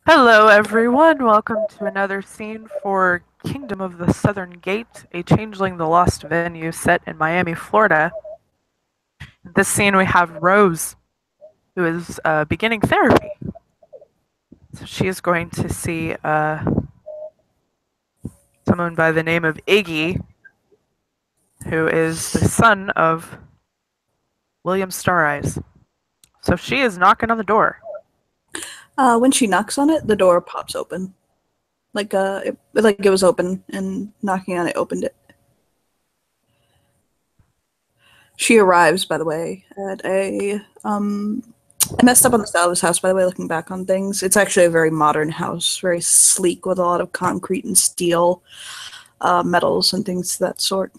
Hello, everyone. Welcome to another scene for Kingdom of the Southern Gate, a Changeling the Lost venue set in Miami, Florida. In this scene, we have Rose, who is beginning therapy. So she is going to see someone by the name of Iggy, who is the son of William Stareyes. So she is knocking on the door. When she knocks on it, the door pops open, like it was open, and knocking on it opened it. She arrives, by the way, at a. I messed up on the style of this house, by the way. Looking back on things, it's actually a very modern house, very sleek with a lot of concrete and steel, metals and things of that sort.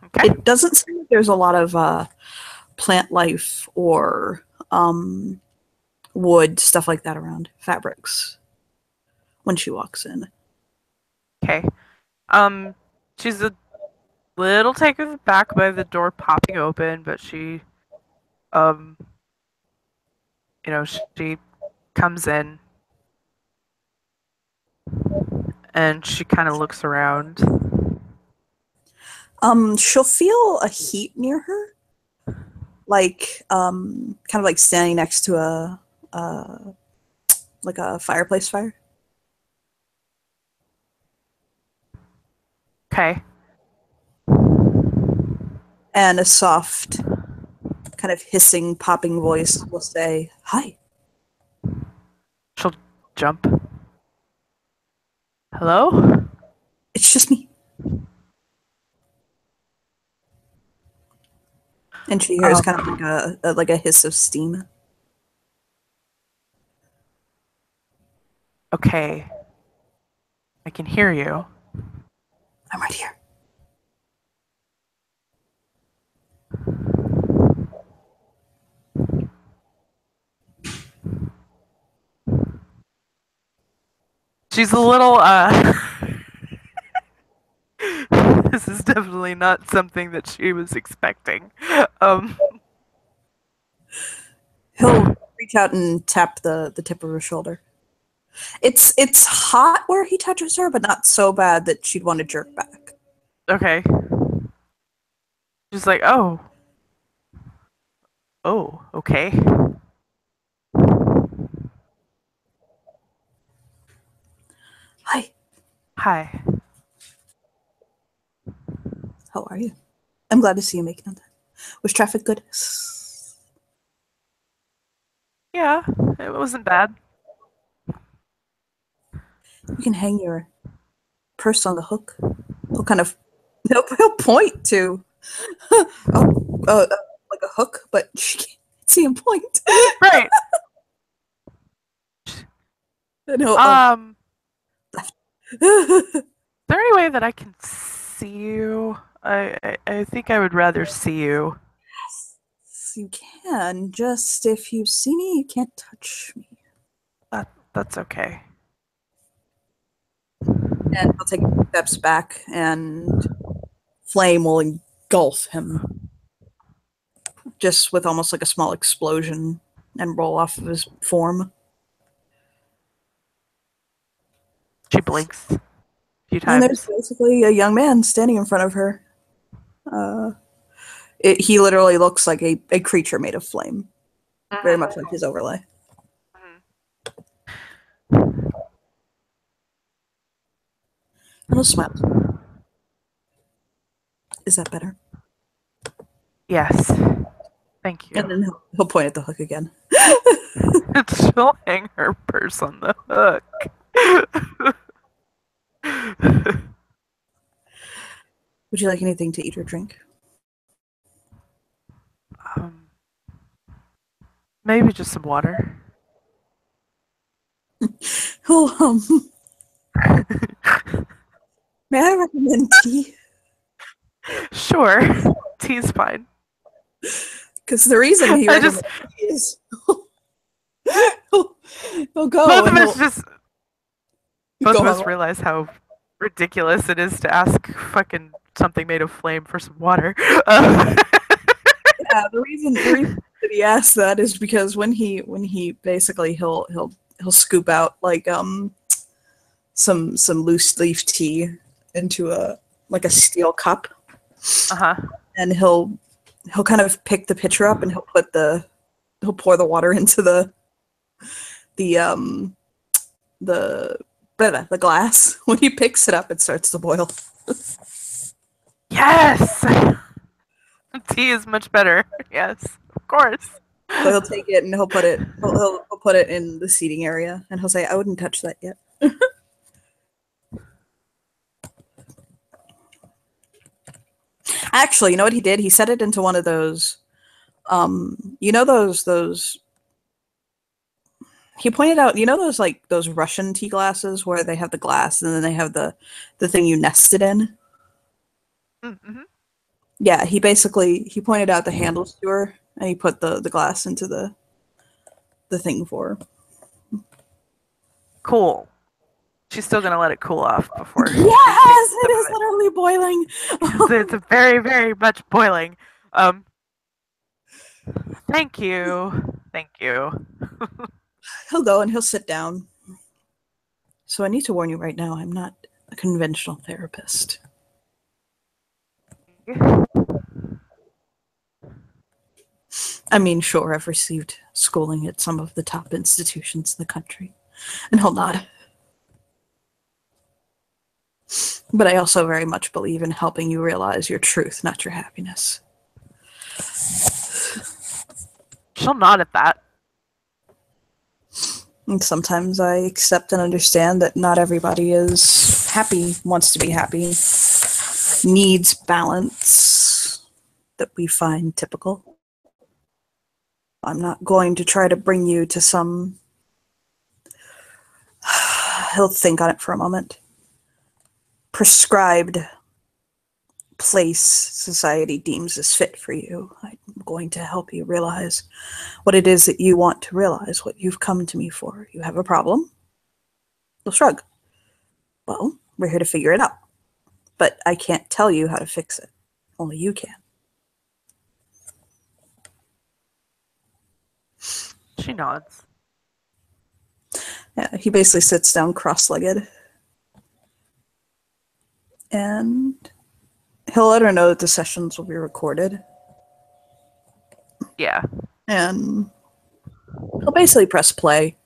Okay. It doesn't seem like there's a lot of plant life or wood stuff like that around, fabrics when she walks in. Okay. She's a little taken aback by the door popping open, but she, um, she comes in and she kind of looks around. She'll feel a heat near her, kind of like standing next to a fireplace fire. Okay. And a soft, kind of hissing, popping voice will say, "Hi." She'll jump. Hello? It's just me. And she hears kind of like a hiss of steam. Okay. I can hear you. I'm right here. She's a little, this is definitely not something that she was expecting. He'll reach out and tap the tip of her shoulder. It's hot where he touches her, but not so bad that she'd want to jerk back. Okay. She's like, oh. Oh, okay. Hi. Hi. How are you? I'm glad to see you making it. Was traffic good? Yeah, it wasn't bad. You can hang your purse on the hook. He'll point to like a hook, but she can't see him point. Right. And he'll, Is there any way that I can see you? I think I would rather see you. yes, you can. Just if you see me, you can't touch me. That's okay. And he'll take steps back, and flame will engulf him, just with almost like a small explosion, and roll off of his form. She blinks a few And there's times. basically a young man standing in front of her. He literally looks like a creature made of flame, very much like his overlay. And he'll smile. Is that better? Yes. Thank you. And then he'll point at the hook again. She'll hang her purse on the hook. Would you like anything to eat or drink? Maybe just some water. Oh, may I recommend tea? Sure. Tea's fine. Because the reason he recommends tea is he'll go. Both of us on. realize how ridiculous it is to ask fucking something made of flame for some water. Yeah, the reason that he asks that is because when he basically he'll he'll scoop out like some loose leaf tea into a like a steel cup, Uh-huh. and he'll kind of pick the pitcher up and he'll pour the water into the um the glass. When he picks it up, it starts to boil. Yes! Tea is much better. Yes, of course. So he'll take it and he'll put it in the seating area, and he'll say, "I wouldn't touch that yet." Actually, you know what he did? He set it into one of those, you know those. He pointed out, you know those like those Russian tea glasses where they have the glass and then they have the thing you nest it in. Mm-hmm. Yeah, he pointed out the handles to her, and he put the glass into the thing for her. Cool. She's still gonna let it cool off before. Yes, it is literally boiling. It's very, very much boiling. Thank you. Thank you. He'll go and he'll sit down. So I need to warn you right now, I'm not a conventional therapist. I mean, sure, I've received schooling at some of the top institutions in the country, and he'll nod. But I also very much believe in helping you realize your truth, not your happiness. She'll nod at that. And sometimes I accept and understand that not everybody is happy, wants to be happy, needs balance that we find typical. I'm not going to try to bring you to some... He'll think on it for a moment. Prescribed place society deems as fit for you. I'm going to help you realize what it is that you want to realize, what you've come to me for. You have a problem? You'll shrug. Well, we're here to figure it out. But I can't tell you how to fix it. Only you can. She nods. Yeah, he basically sits down cross-legged. And he'll let her know that the sessions will be recorded. Yeah. And he'll basically press play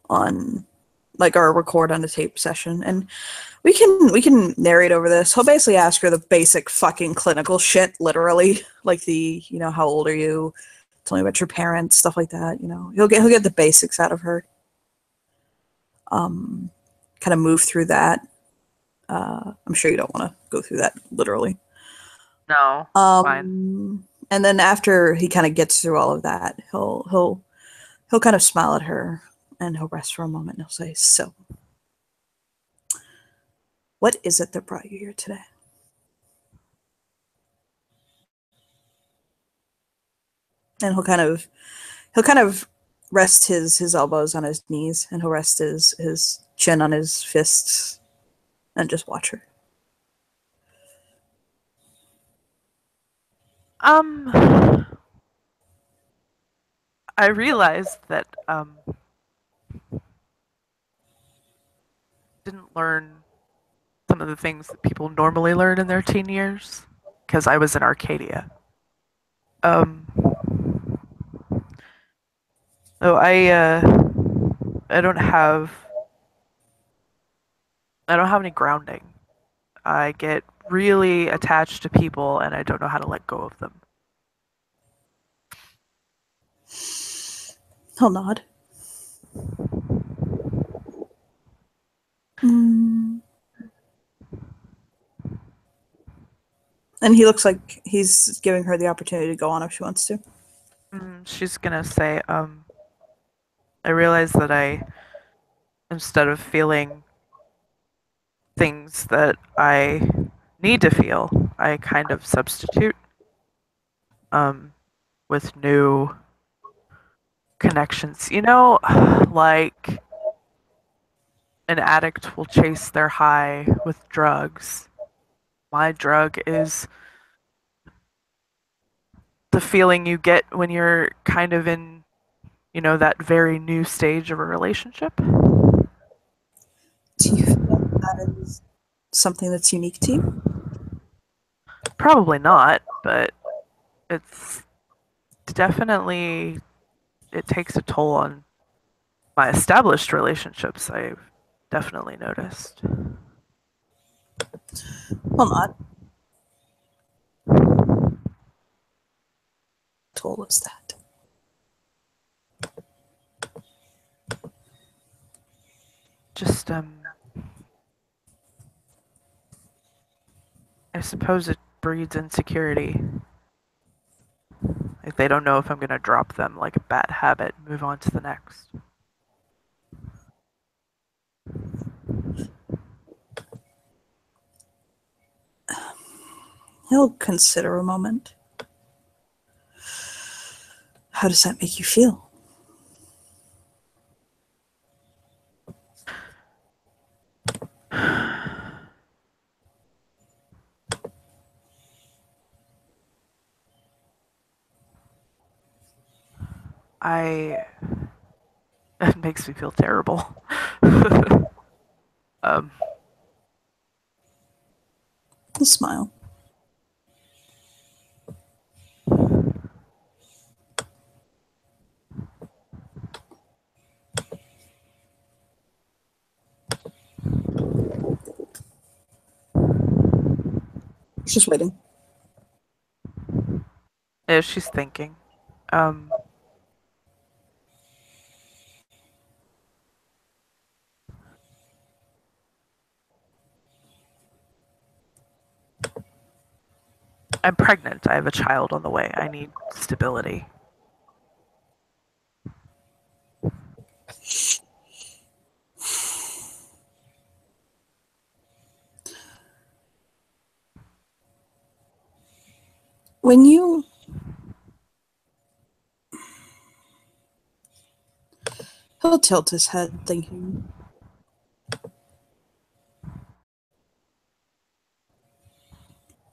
on, like, or record on the tape session. And we can narrate over this. He'll basically ask her the basic fucking clinical shit, literally. Like the, you know, how old are you? Tell me about your parents, stuff like that, you know. He'll get the basics out of her. Kind of move through that. I'm sure you don't want to go through that literally. No. Fine. And then after he kind of gets through all of that, he'll kind of smile at her and he'll rest for a moment and he'll say, "So, what is it that brought you here today?" And he'll kind of rest his elbows on his knees and he'll rest his chin on his fists and just watch her. I realized that didn't learn some of the things that people normally learn in their teen years because I was in Arcadia. So I don't have any grounding. I get really attached to people and I don't know how to let go of them. He'll nod. And he looks like he's giving her the opportunity to go on if she wants to. She's gonna say, I realize that instead of feeling things that I need to feel, I kind of substitute with new connections. You know, like an addict will chase their high with drugs. My drug is the feeling you get when you're kind of in that very new stage of a relationship. Do you feel that is something that's unique to you? Probably not, but it's definitely, it takes a toll on my established relationships. I've definitely noticed. Well, not. Told us that. Just I suppose it breeds insecurity. Like they don't know if I'm gonna drop them like a bad habit, and move on to the next. He'll consider a moment. How does that make you feel? I It makes me feel terrible. um, He'll smile. He's just waiting. yeah, she's thinking. Um, I'm pregnant. I have a child on the way. I need stability. When you he'll tilt his head, thinking.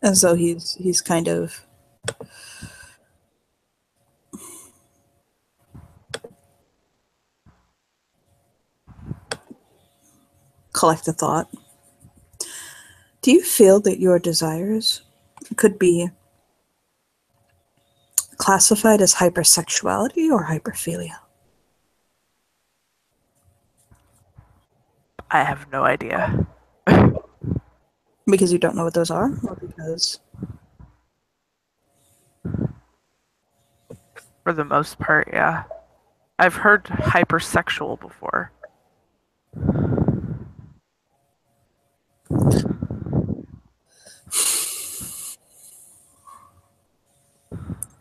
As though he's kind of collect a thought. Do you feel that your desires could be classified as hypersexuality or hyperphilia? I have no idea. Because you don't know what those are, or because For the most part, yeah. I've heard hypersexual before.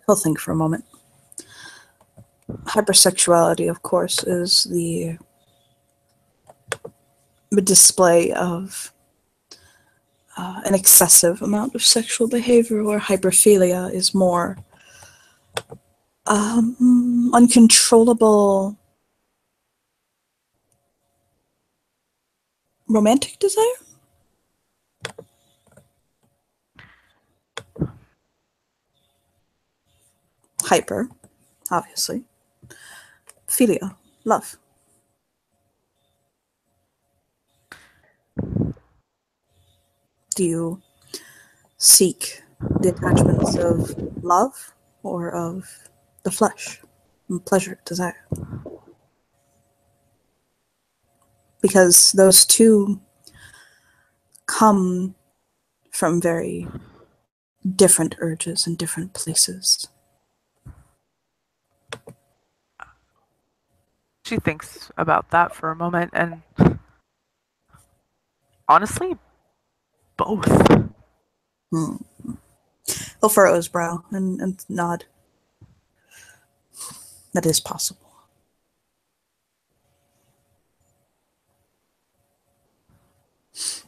he'll think for a moment. Hypersexuality, of course, is the display of an excessive amount of sexual behavior, where hyperphilia is more uncontrollable romantic desire. Hyper, obviously. Philia, love. Do you seek the attachments of love or of the flesh, pleasure, desire? Because those two come from very different urges and different places. She thinks about that for a moment, and honestly, both. Hmm. He'll furrow his brow and nod. That is possible.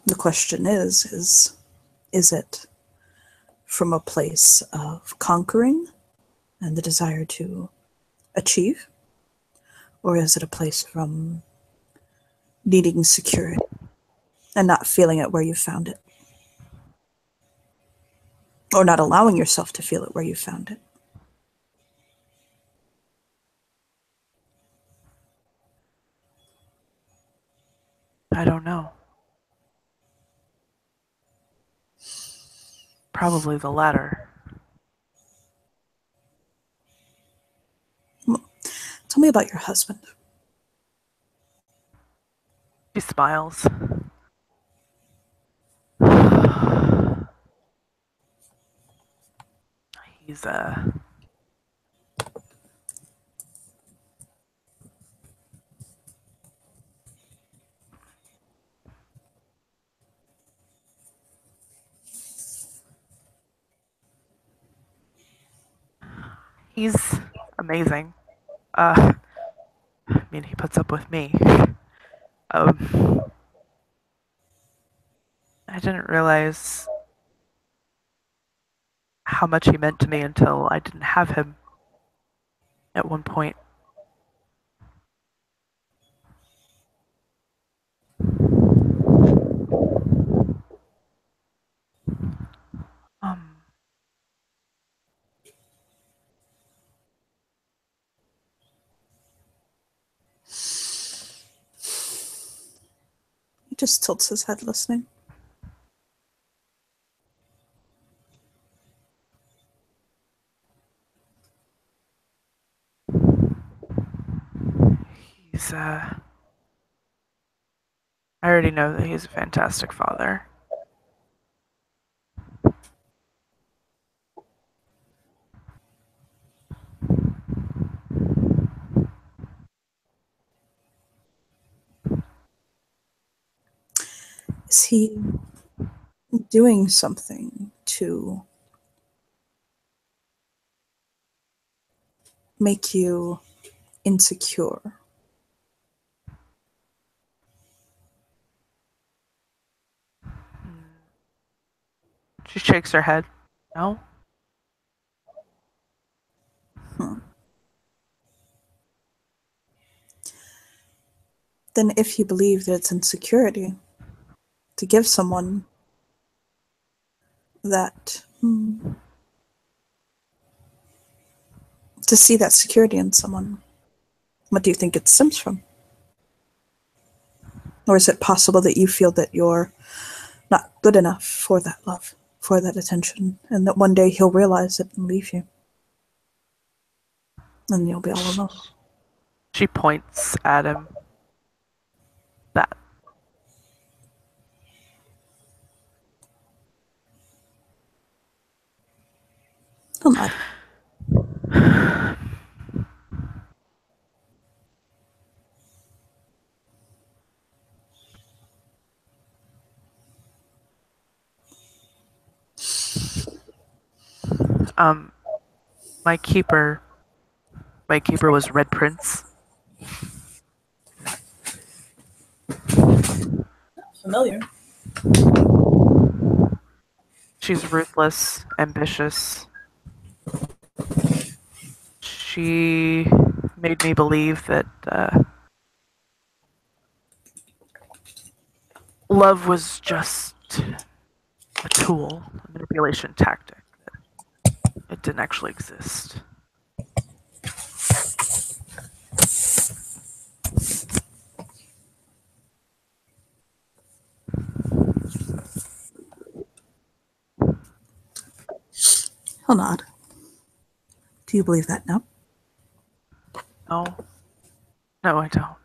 The question is it from a place of conquering and the desire to achieve? Or is it a place from needing security and not feeling it where you found it? Or not allowing yourself to feel it where you found it? I don't know. Probably the latter. Tell me about your husband. She smiles. He's he's amazing. I mean, he puts up with me. Um, I didn't realize how much he meant to me until I didn't have him at one point. Um, He just tilts his head listening. he's I already know that he's a fantastic father. Is he doing something to make you insecure? She shakes her head. No? Then if you believe that it's insecurity to give someone that, to see that security in someone, what do you think it stems from? Or is it possible that you feel that you're not good enough for that love, for that attention, and that one day he'll realize it and leave you? And you'll be all alone. She points at him. That. He'll nod. Um, my keeper was Red Prince. Familiar. She's ruthless, ambitious. She made me believe that love was just a tool, a manipulation tactic. It didn't actually exist. He'll nod. Do you believe that now? No. No, I don't.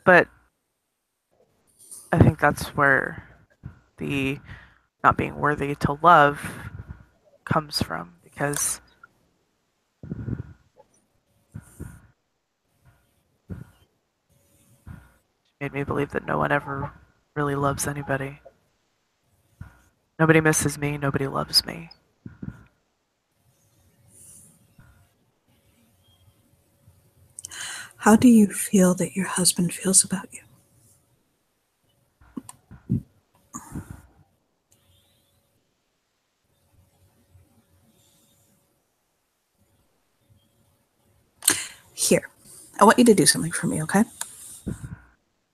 But I think that's where the not being worthy to love comes from, because she made me believe that no one ever really loves anybody. Nobody misses me, nobody loves me. How do you feel that your husband feels about you? Here, I want you to do something for me, okay?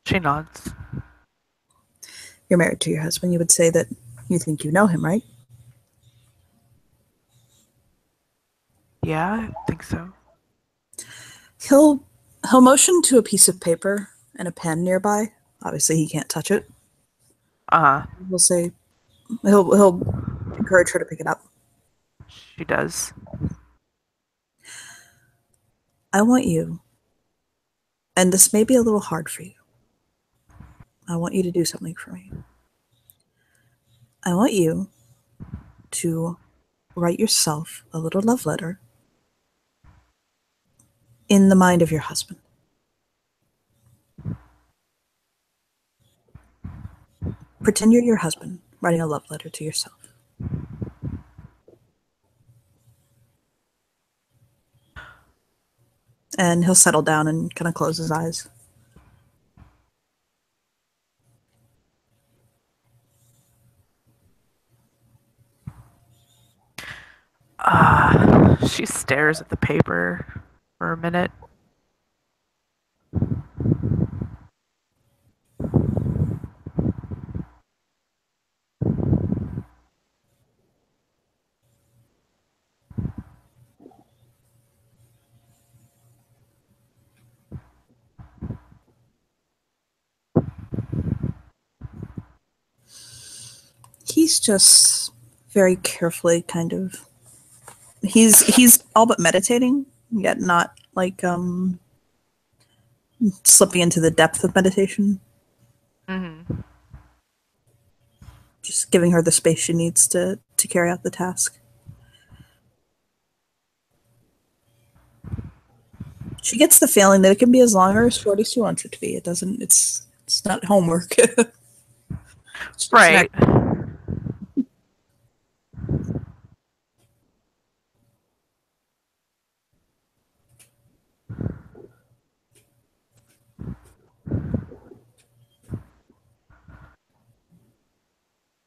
She nods. You're married to your husband. You would say that you think you know him, right? Yeah, I think so. He'll motion to a piece of paper and a pen nearby. Obviously, he can't touch it. Uh-huh. He'll say he'll encourage her to pick it up. She does. I want you, and this may be a little hard for you. I want you to do something for me. I want you to write yourself a little love letter in the mind of your husband. Pretend you're your husband writing a love letter to yourself. And he'll settle down and kind of close his eyes. She stares at the paper for a minute. He's just very carefully kind of he's all but meditating, yet not like slipping into the depth of meditation. Mm-hmm. Just giving her the space she needs to carry out the task. She gets the feeling that it can be as long or as short as she wants it to be. It doesn't. It's not homework. It's Right.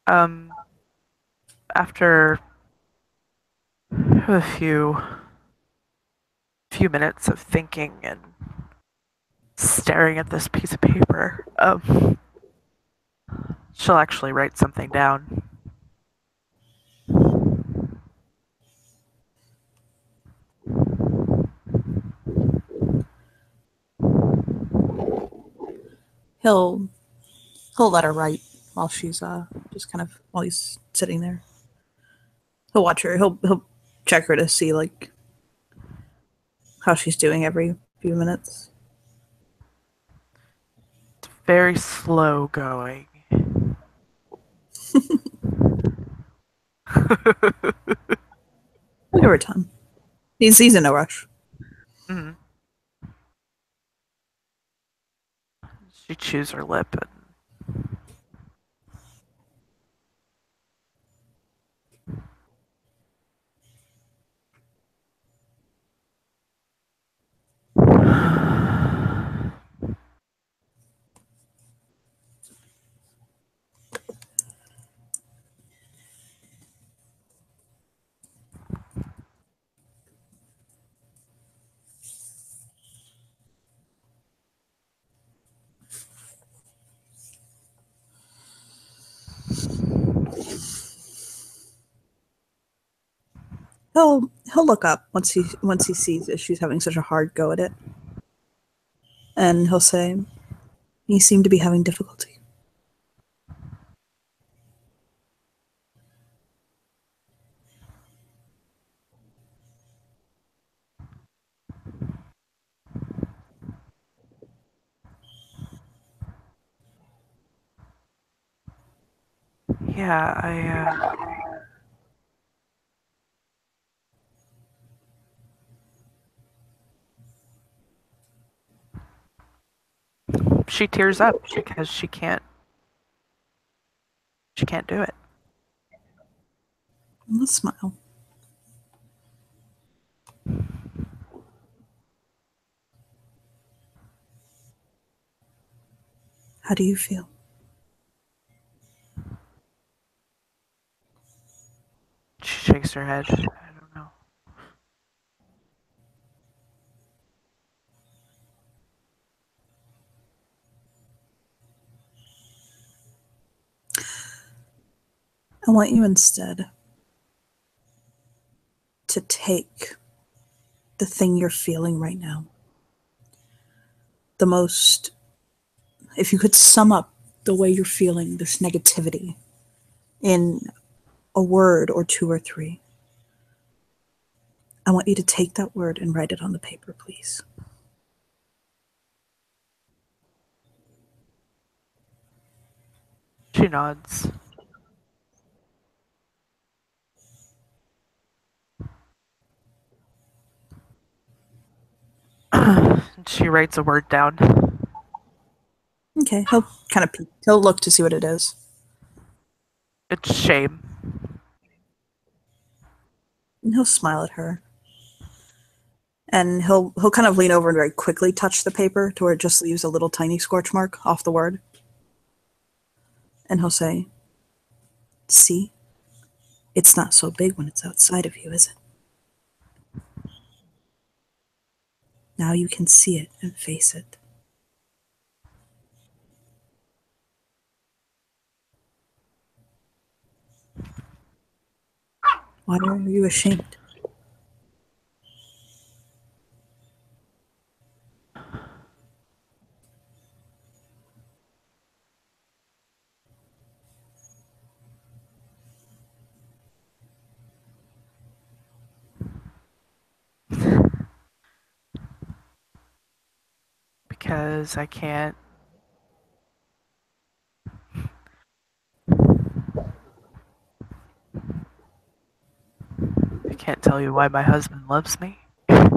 Um, after a few minutes of thinking and staring at this piece of paper, she'll actually write something down. he'll he'll let her write while she's just kind of while he's sitting there. He'll watch her. He'll check her to see like how she's doing every few minutes. It's very slow going. We'll give her time. He's in no rush. Mm-hmm. She chews her lip and He'll look up once he sees that she's having such a hard go at it, and he'll say, "You seem to be having difficulty." yeah, she tears up because she can't do it. Let's smile. How do you feel? She shakes her head. I don't know. I want you instead to take the thing you're feeling right now. The most, if you could sum up the way you're feeling this negativity in a word or two or three, I want you to take that word and write it on the paper, please. She nods. She writes a word down. Okay, he'll kind of peek. He'll look to see what it is. It's shame. And he'll smile at her. And he'll kind of lean over and very quickly touch the paper to where it just leaves a little tiny scorch mark off the word. And he'll say, "See? It's not so big when it's outside of you, is it? Now you can see it and face it." Why are you ashamed? Because I can't. I can't tell you why my husband loves me. I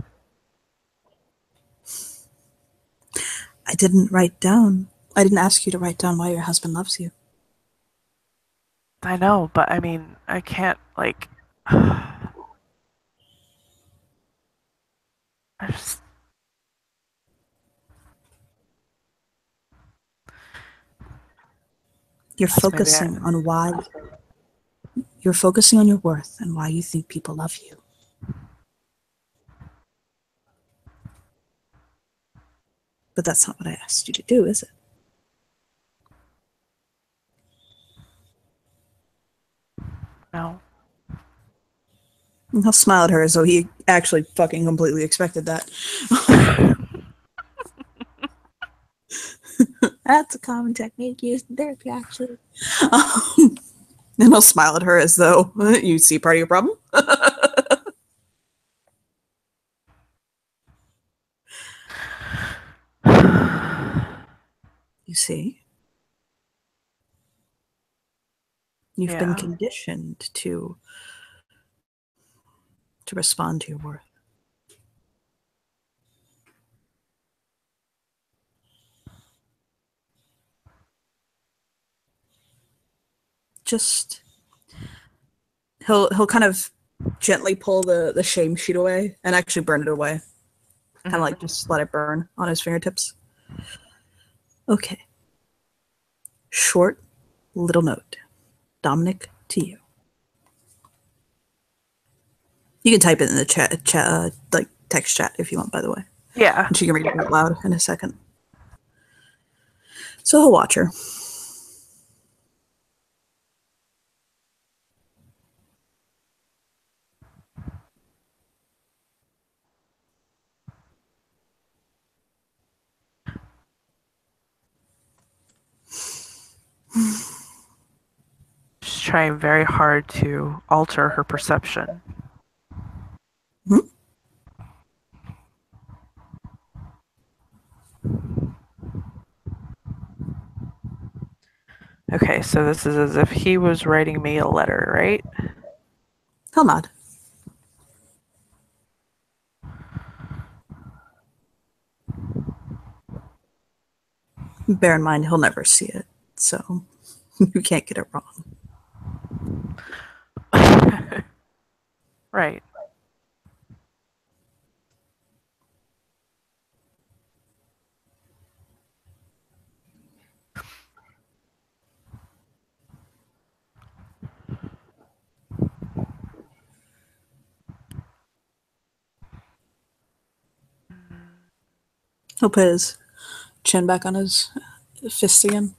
didn't ask you to write down why your husband loves you. I know, but I mean, I can't, like. I just. You're Guess maybe focusing on why. You're focusing on your worth and why you think people love you. But that's not what I asked you to do, is it? No. And he'll smile at her as though he actually fucking completely expected that. That's a common technique used in therapy, actually. And he'll smile at her as though you see part of your problem. You see? You've been Yeah. conditioned to respond to your worth. Just he'll kind of gently pull the shame sheet away and actually burn it away. Kind of like just let it burn on his fingertips. Okay. Short little note. Dominic, to you. You can type it in the chat like text chat if you want, by the way. Yeah. And she can read it out loud in a second. So he'll watch her. She's trying very hard to alter her perception. Hmm? Okay, so this is as if he was writing me a letter, right? He'll nod. Bear in mind, he'll never see it, so you can't get it wrong. Right. He'll put his chin back on his fist again.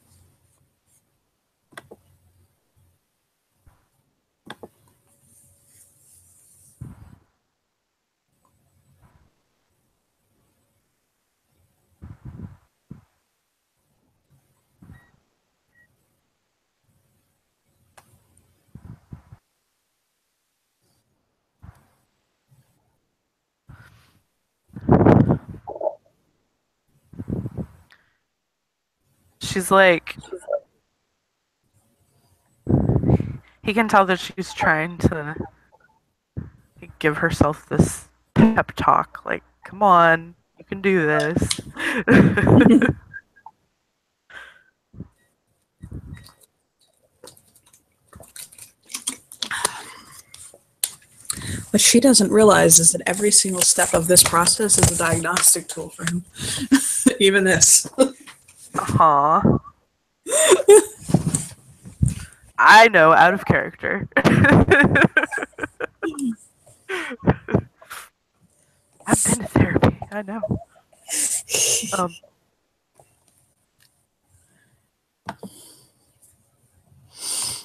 she's like, he can tell that she's trying to give herself this pep talk, like, come on, you can do this. What she doesn't realize is that every single step of this process is a diagnostic tool for him. Even this. Uh-huh. I know, out of character. I've been to therapy. I know.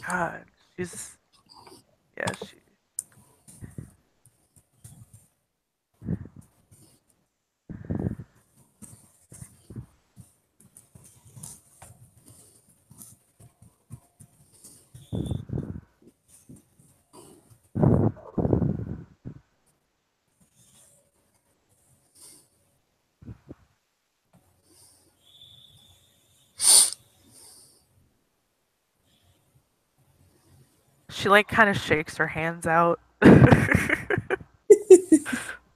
God, she's yeah, she. She like kind of shakes her hands out.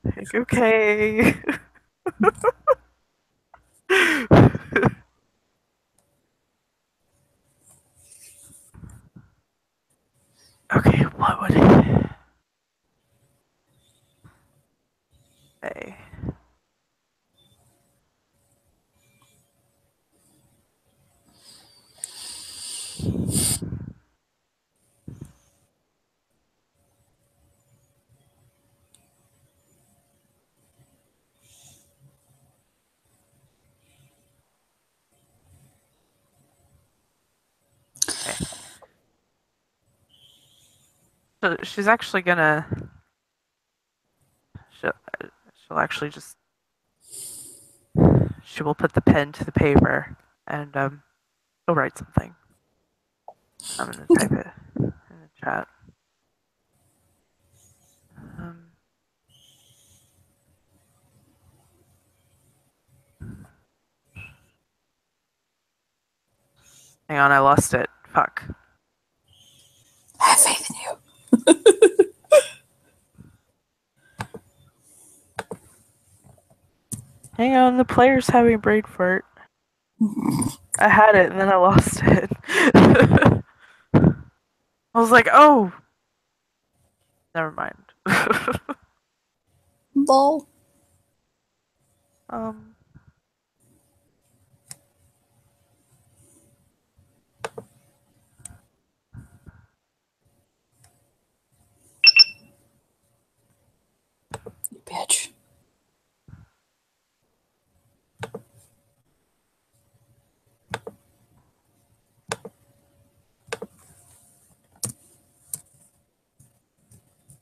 Like, okay. Okay, what would it say? Okay. So she's actually gonna. She'll, she'll actually just. She will put the pen to the paper and she'll write something. I'm gonna type it in the chat. Um, Hang on, I lost it. Fuck. I have faith in you. Hang on, the player's having a brain fart. I had it and then I lost it. I was like, oh, never mind. Lol. um, You bitch.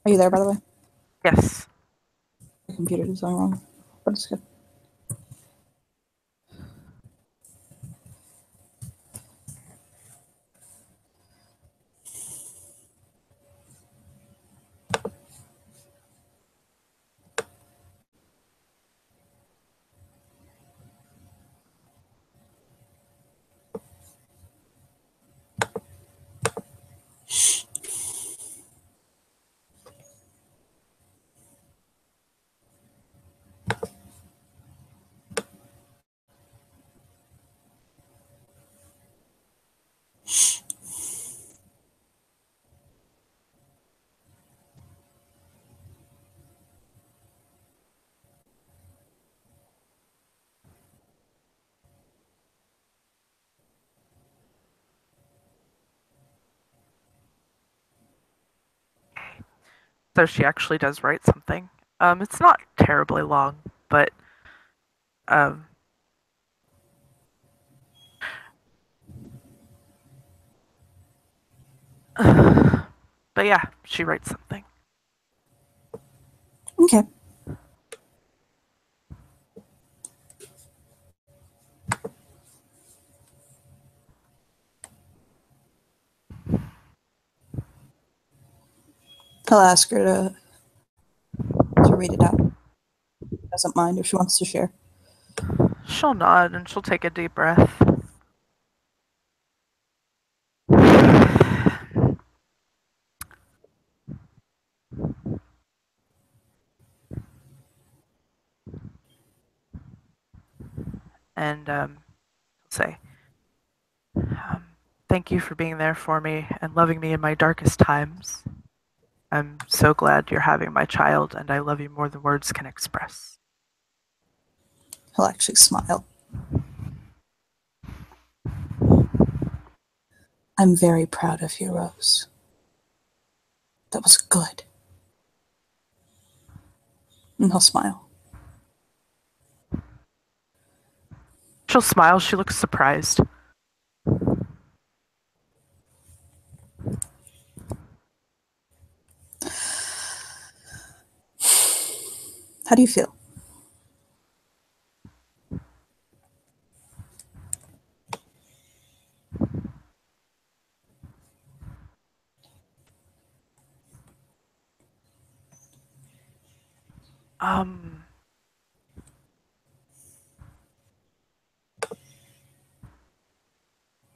Are you there, by the way? yes. My computer did something wrong, but it's good. So she actually does write something. It's not terribly long, but um, but yeah, she writes something. Okay. I'll ask her to read it out. Doesn't mind if she wants to share. She'll nod and she'll take a deep breath. and say, thank you for being there for me and loving me in my darkest times. I'm so glad you're having my child, and I love you more than words can express. He'll actually smile. I'm very proud of you, Rose. That was good. And he'll smile. She'll smile. She looks surprised. How do you feel?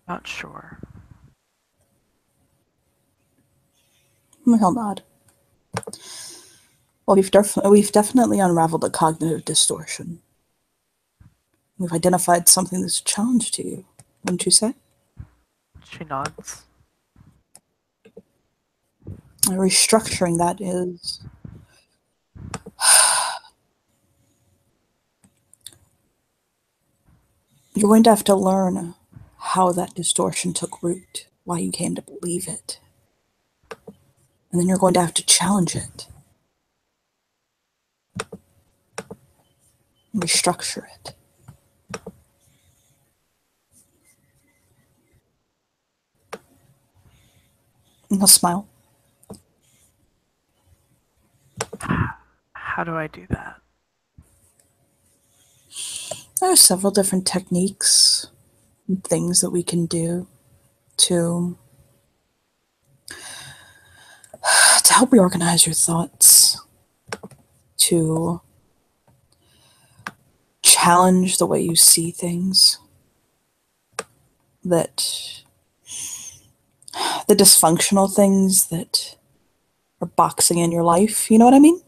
Not sure. He'll nod. Well, we've definitely unraveled a cognitive distortion. We've identified something that's a challenge to you, wouldn't you say? She nods. And restructuring that is you're going to have to learn how that distortion took root, why you came to believe it. And then you're going to have to challenge it. Restructure it. And he'll smile. How do I do that? There are several different techniques and things that we can do to help reorganize your thoughts, to challenge the way you see things, that the dysfunctional things that are boxing in your life, you know what I mean?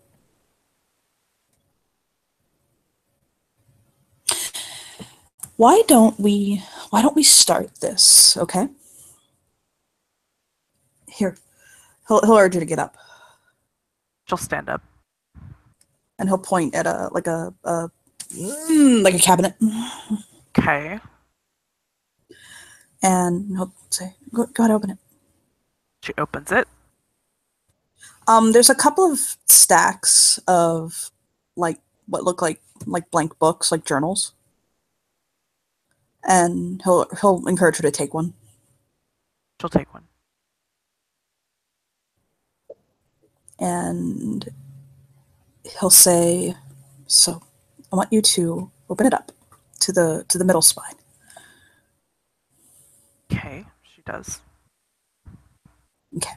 Why don't we start this, okay? Here, he'll urge you to get up. She'll stand up. And he'll point at like a cabinet. Okay. And he'll say, go ahead, open it. She opens it. There's a couple of stacks of like what look like blank books, like journals. And he'll encourage her to take one. She'll take one. And he'll say, so I want you to open it up to the middle spine. Okay, she does. Okay.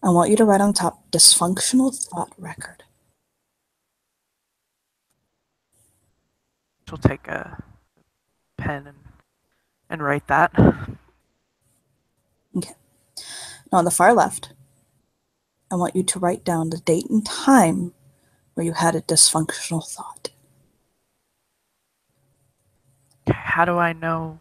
I want you to write on top dysfunctional thought record. She'll take a pen and write that. Okay. Now on the far left, I want you to write down the date and time where you had a dysfunctional thought. Okay, how do I know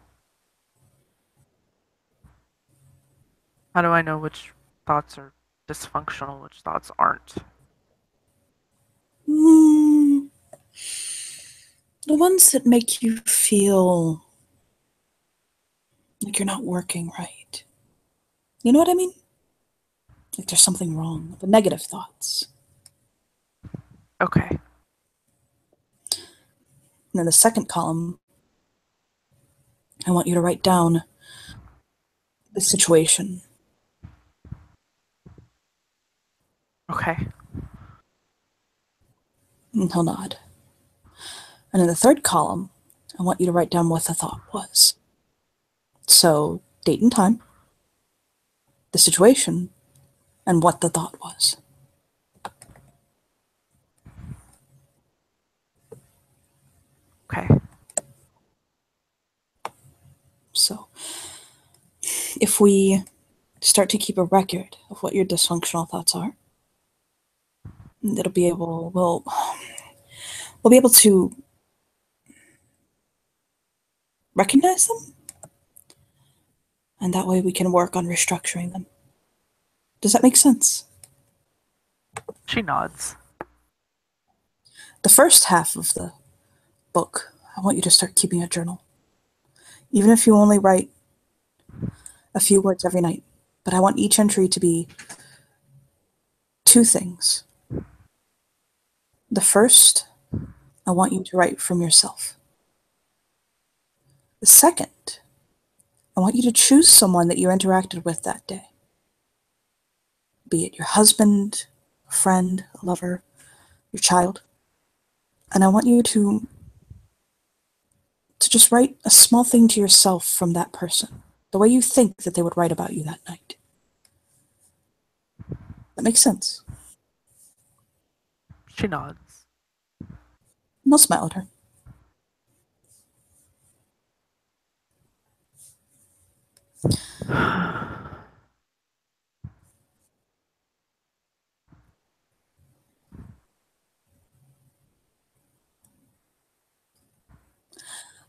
which thoughts are dysfunctional, which thoughts aren't? The ones that make you feel like you're not working right. You know what I mean? Like there's something wrong. The negative thoughts. Okay. And then the second column, I want you to write down the situation. Okay. And he'll nod. And in the third column, I want you to write down what the thought was. So, date and time, the situation, and what the thought was. Okay. So, if we start to keep a record of what your dysfunctional thoughts are, we'll be able to recognize them, and that way we can work on restructuring them. Does that make sense? She nods. The first half of the book, I want you to start keeping a journal. Even if you only write a few words every night. But I want each entry to be two things. The first, I want you to write from yourself. The second, I want you to choose someone that you interacted with that day. Be it your husband, a friend, a lover, your child. And I want you to just write a small thing to yourself from that person, the way you think that they would write about you that night. That makes sense. She nods. And I'll smile at her.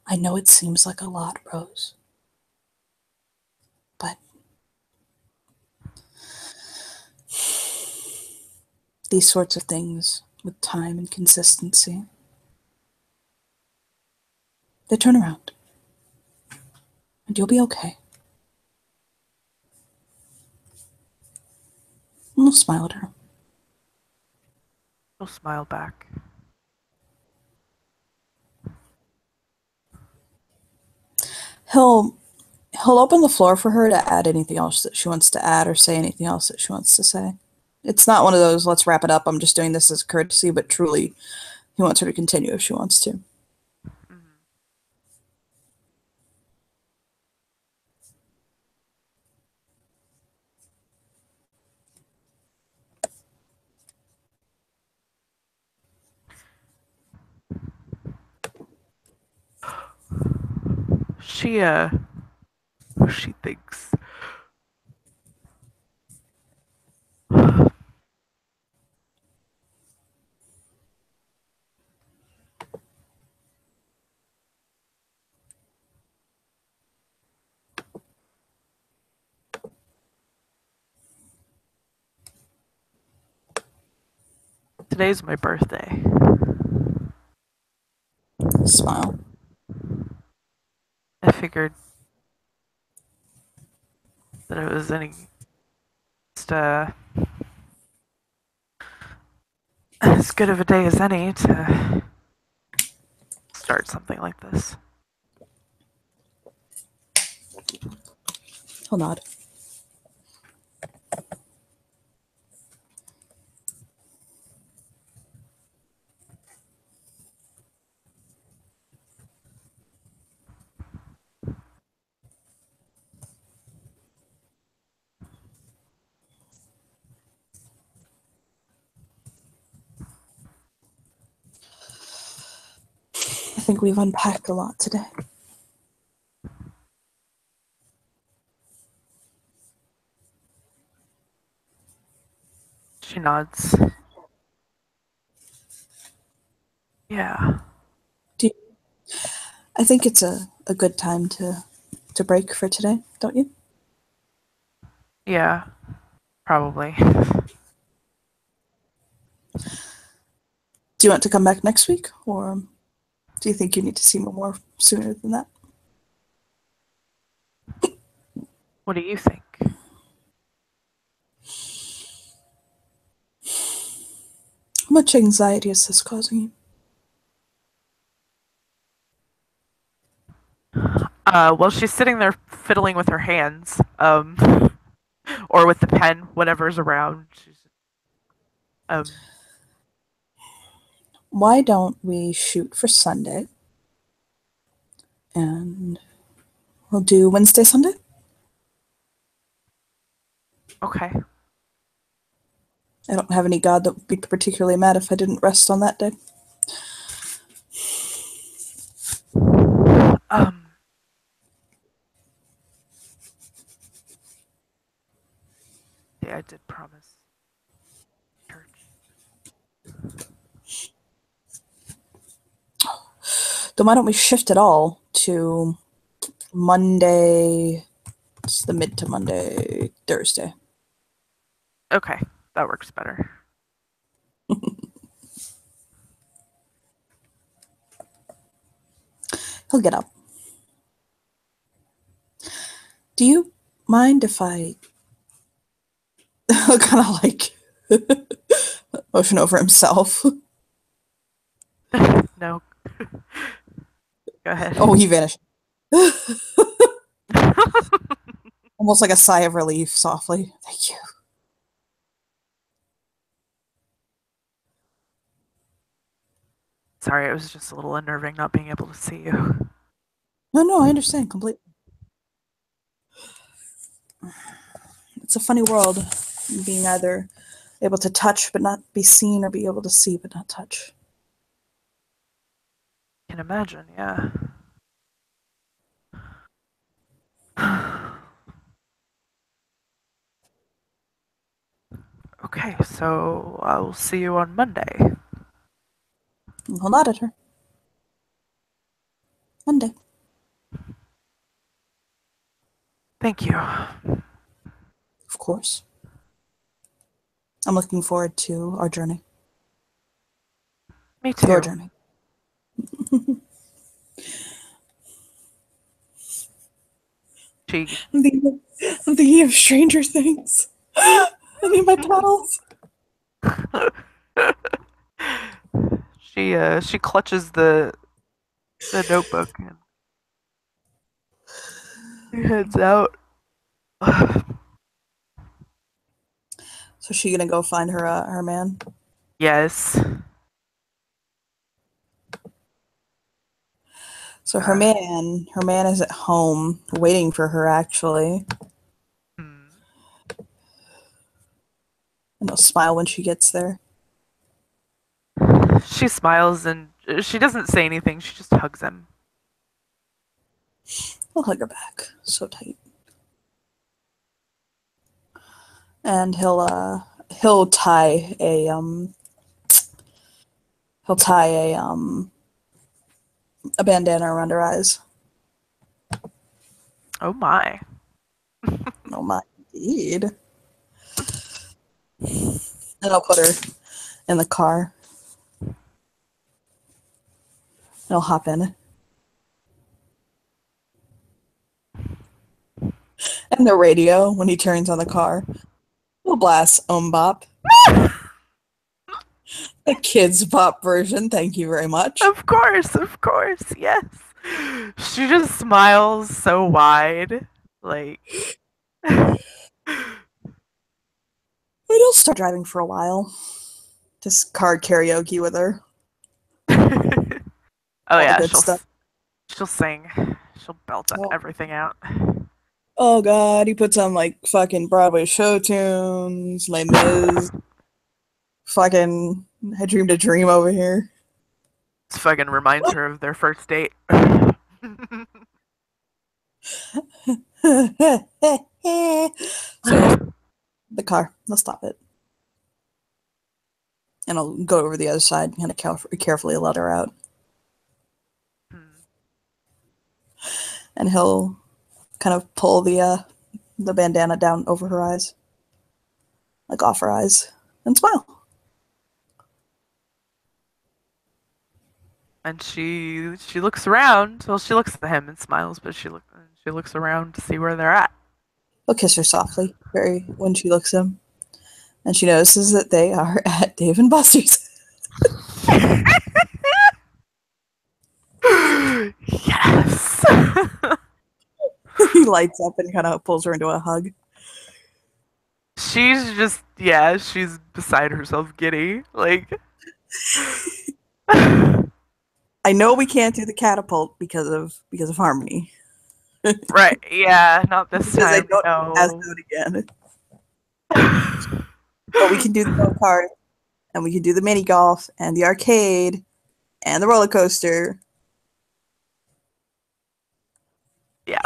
I know it seems like a lot, Rose. But these sorts of things, with time and consistency, they turn around. And you'll be okay. And I'll smile at her. She'll smile back. He'll open the floor for her to add anything else that she wants to add or say anything else that she wants to say. It's not one of those, let's wrap it up, I'm just doing this as a courtesy, but truly, he wants her to continue if she wants to. She thinks. Today's my birthday. Smile. I figured that it was just, as good of a day as any to start something like this. He'll nod. I think we've unpacked a lot today. She nods. Yeah. I think it's a good time to break for today, don't you? Yeah. Probably. Do you want to come back next week, or do you think you need to see me more sooner than that? What do you think? How much anxiety is this causing you? Well, she's sitting there fiddling with her hands, or with the pen, whatever's around. Um, Why don't we shoot for Sunday? And we'll do Wednesday, Sunday? okay. I don't have any god that would be particularly mad if I didn't rest on that day. Yeah, I did promise. Church. Then why don't we shift it all to Monday. It's the mid to Monday, Thursday. Okay, that works better. He'll get up. Do you mind if I kind of like motion over himself? No. Go ahead. Oh, he vanished. Almost like a sigh of relief, softly. Thank you. Sorry, it was just a little unnerving not being able to see you. No, I understand completely. It's a funny world, being either able to touch but not be seen, or be able to see but not touch. Can imagine, yeah. Okay, so I'll see you on Monday. He'll nod at her. Monday. Thank you. Of course. I'm looking forward to our journey. Me too. Your journey. She I'm thinking of Stranger Things. I need my towels. she clutches the notebook and she heads out. So she gonna go find her man? Yes. So her man is at home waiting for her, actually. Hmm. And he'll smile when she gets there. She smiles and she doesn't say anything. She just hugs him. He'll hug her back, so tight. And he'll tie a a bandana around her eyes. Oh my. Oh my, indeed. And I'll put her in the car. And I'll hop in. And the radio, when he turns on the car, will blast Bop. The kids' bop version, thank you very much. Of course, yes. She just smiles so wide. Like We don't start driving for a while. Just card karaoke with her. Oh All the yeah, good stuff. she'll sing. She'll belt everything out. Oh god, he puts on like fucking Broadway show tunes, Les Mis, fucking I Dreamed a Dream over here. This fucking reminds her of their first date. So the car, let's stop it. And I'll go over the other side and kind of carefully let her out. And he'll kind of pull the bandana down over her eyes. Like off her eyes. And smile. And she looks around. Well, she looks at him and smiles, but she looks around to see where they're at. He'll kiss her softly, when she looks at him. And she notices that they are at Dave and Buster's. Yes. He lights up and kind of pulls her into a hug. She's she's beside herself, giddy. Like, I know we can't do the catapult because of Harmony. Right? Yeah, not this because time. I don't No. pass out again. But we can do the go-kart, and we can do the mini golf, and the arcade, and the roller coaster. Yeah.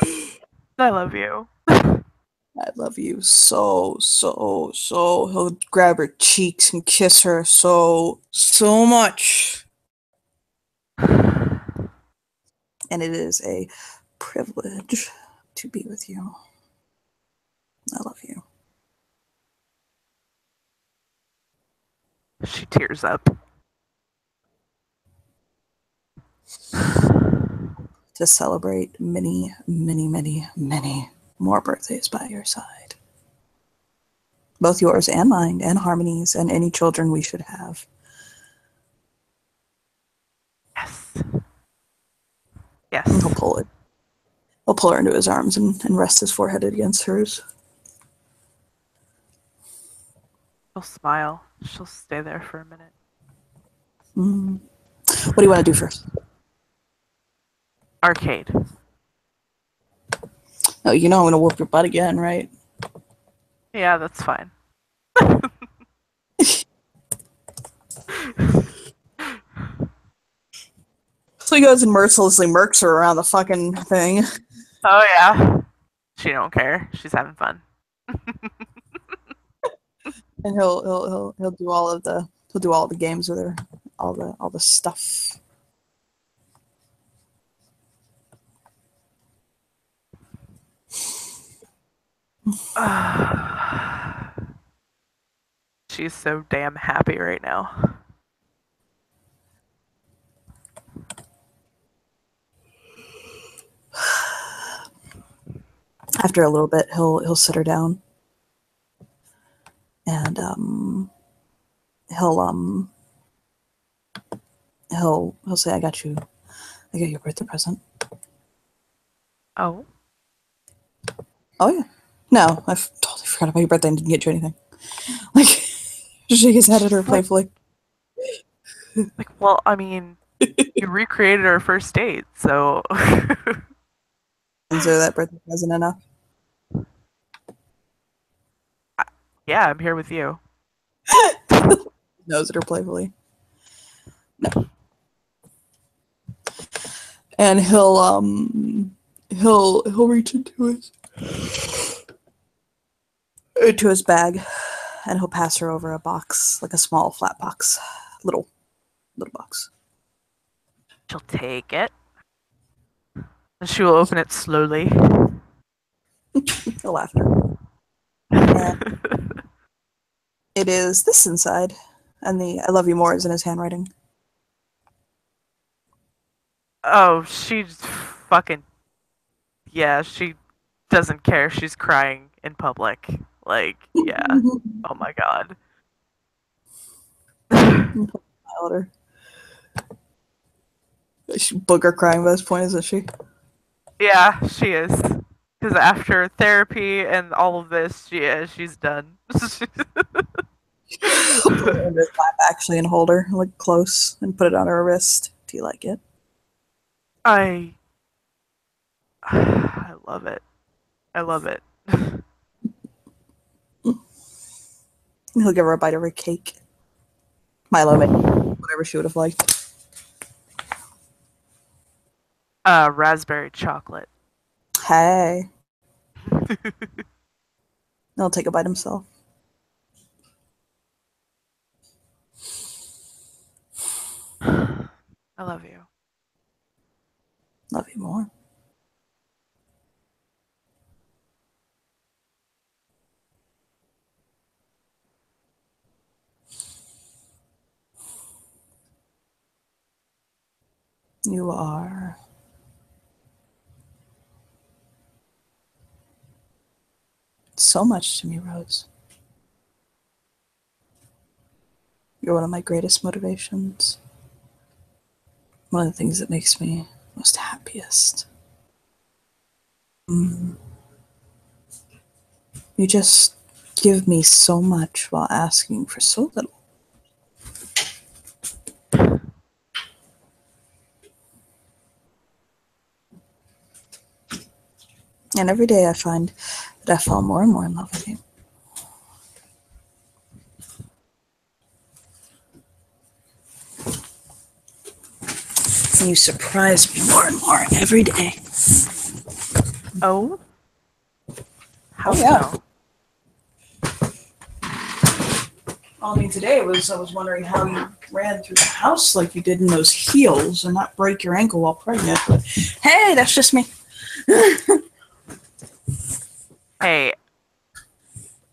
I love you. I love you so. He'll grab her cheeks and kiss her so much. And it is a privilege to be with you. I love you. She tears up. To celebrate many, many, many, many more birthdays by your side. Both yours and mine, and Harmony's, and any children we should have. Yes. Yes. He'll pull it. He'll pull her into his arms and rest his forehead against hers. She'll smile. She'll stay there for a minute. What do you want to do first? Arcade. Oh, you know I'm going to whoop your butt again, right? Yeah, that's fine. So he goes and mercilessly murks her around the fucking thing. Oh yeah. She don't care. She's having fun. And he'll do all of the games with her, all the stuff. She's so damn happy right now. After a little bit, he'll sit her down, and he'll say, "I got you a birthday present." Oh. Oh yeah. No, I totally forgot about your birthday and didn't get you anything. Like, shake his head at her playfully. Like, well, I mean, you recreated our first date, so. Consider that birthday present enough? Yeah, I'm here with you. Nose at her playfully. No. And he'll reach into his bag, and he'll pass her over a box, like a small flat box, little box. She'll take it, and she will open it slowly. He'll laugh at her. And it is this inside, and the "I love you more" is in his handwriting. Oh, she's fucking. Yeah, she doesn't care. She's crying in public. Like, yeah. Oh my god. Her. She booger crying by this point, isn't she? Yeah, she is. Because after therapy and all of this, she's done. Put her in his lap actually and hold her like close and put it on her wrist. Do you like it? I love it. I love it. He'll give her a bite of her cake. Milo made whatever she would have liked. Raspberry chocolate. Hey. He'll take a bite himself. I love you. Love you more. You are so much to me, Rose. You're one of my greatest motivations. One of the things that makes me most happiest. You just give me so much while asking for so little. And every day I find that I fall more and more in love with you. And you surprise me more and more every day. Oh? How yeah. so? I mean, today I was wondering how you ran through the house like you did in those heels and not break your ankle while pregnant. But hey, that's just me. Hey,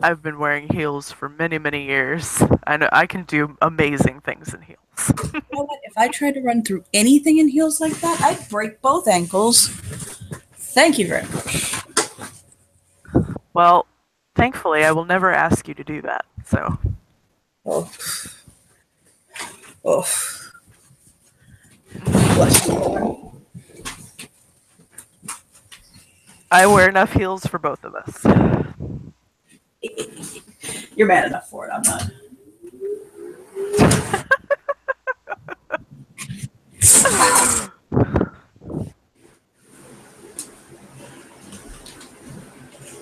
I've been wearing heels for many, many years. I know I can do amazing things in heels. You know what? If I tried to run through anything in heels like that, I'd break both ankles. Thank you very much. Well, thankfully, I will never ask you to do that. So, Oh, oh, bless you. I wear enough heels for both of us. You're mad enough for it. I'm not.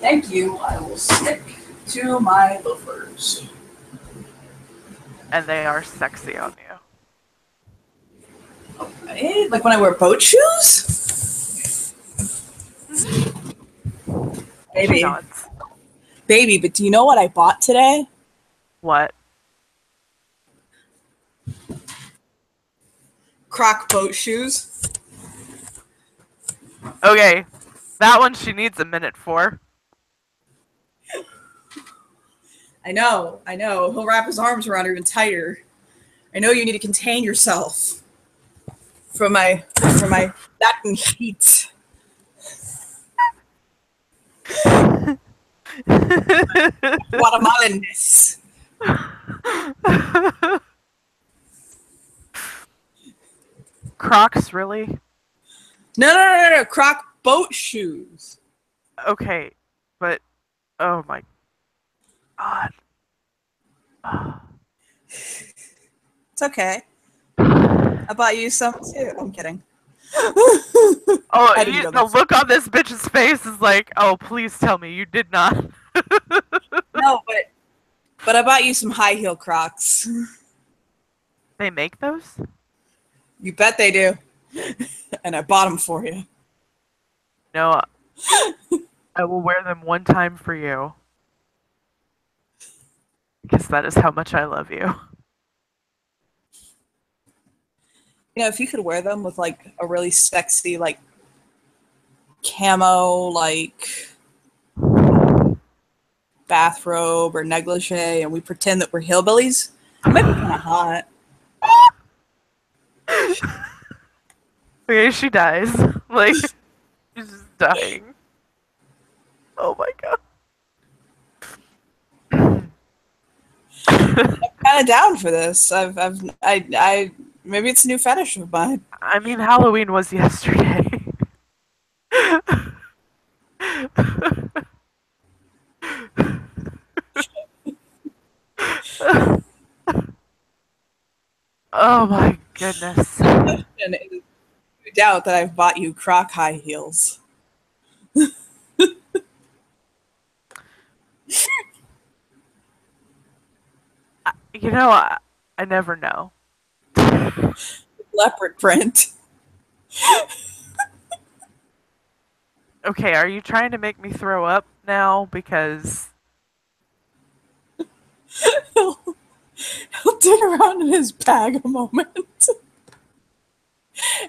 Thank you. I will stick to my loafers. And they are sexy on you. Okay. Like when I wear boat shoes? She Baby. nods. Baby, but do you know what I bought today? What? Croc boat shoes. Okay, that one she needs a minute for. I know. He'll wrap his arms around her even tighter. I know you need to contain yourself from my Latin heat. Guatemalanness. Crocs, really? No. Croc boat shoes. Okay, but oh my god. It's okay. I bought you some too. I'm kidding. Oh, I didn't go the that look on this bitch's face is like, oh, please tell me you did not. No, but I bought you some high heel Crocs. They make those? You bet they do. And I bought them for you. No, I will wear them one time for you. Because that is how much I love you. You know, if you could wear them with like a really sexy, like camo, like bathrobe or negligee, and we pretend that we're hillbillies, it might be kind of hot. Okay, she dies. Like, she's just dying. Oh my god. Kind of down for this. Maybe it's a new fetish of mine. I mean, Halloween was yesterday. Oh my goodness. And it is doubt that I've bought you Croc high heels. You know, I never know. Leopard print. Okay, are you trying to make me throw up now? Because He'll dig around in his bag a moment.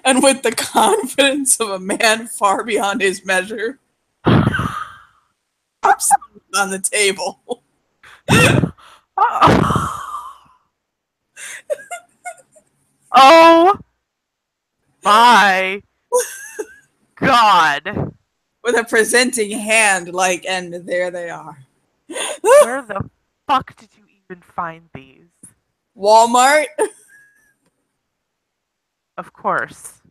And with the confidence of a man far beyond his measure, pops on the table. Oh my god. With a presenting hand, like, and there they are. Where the fuck did you even find these? Walmart. Of course.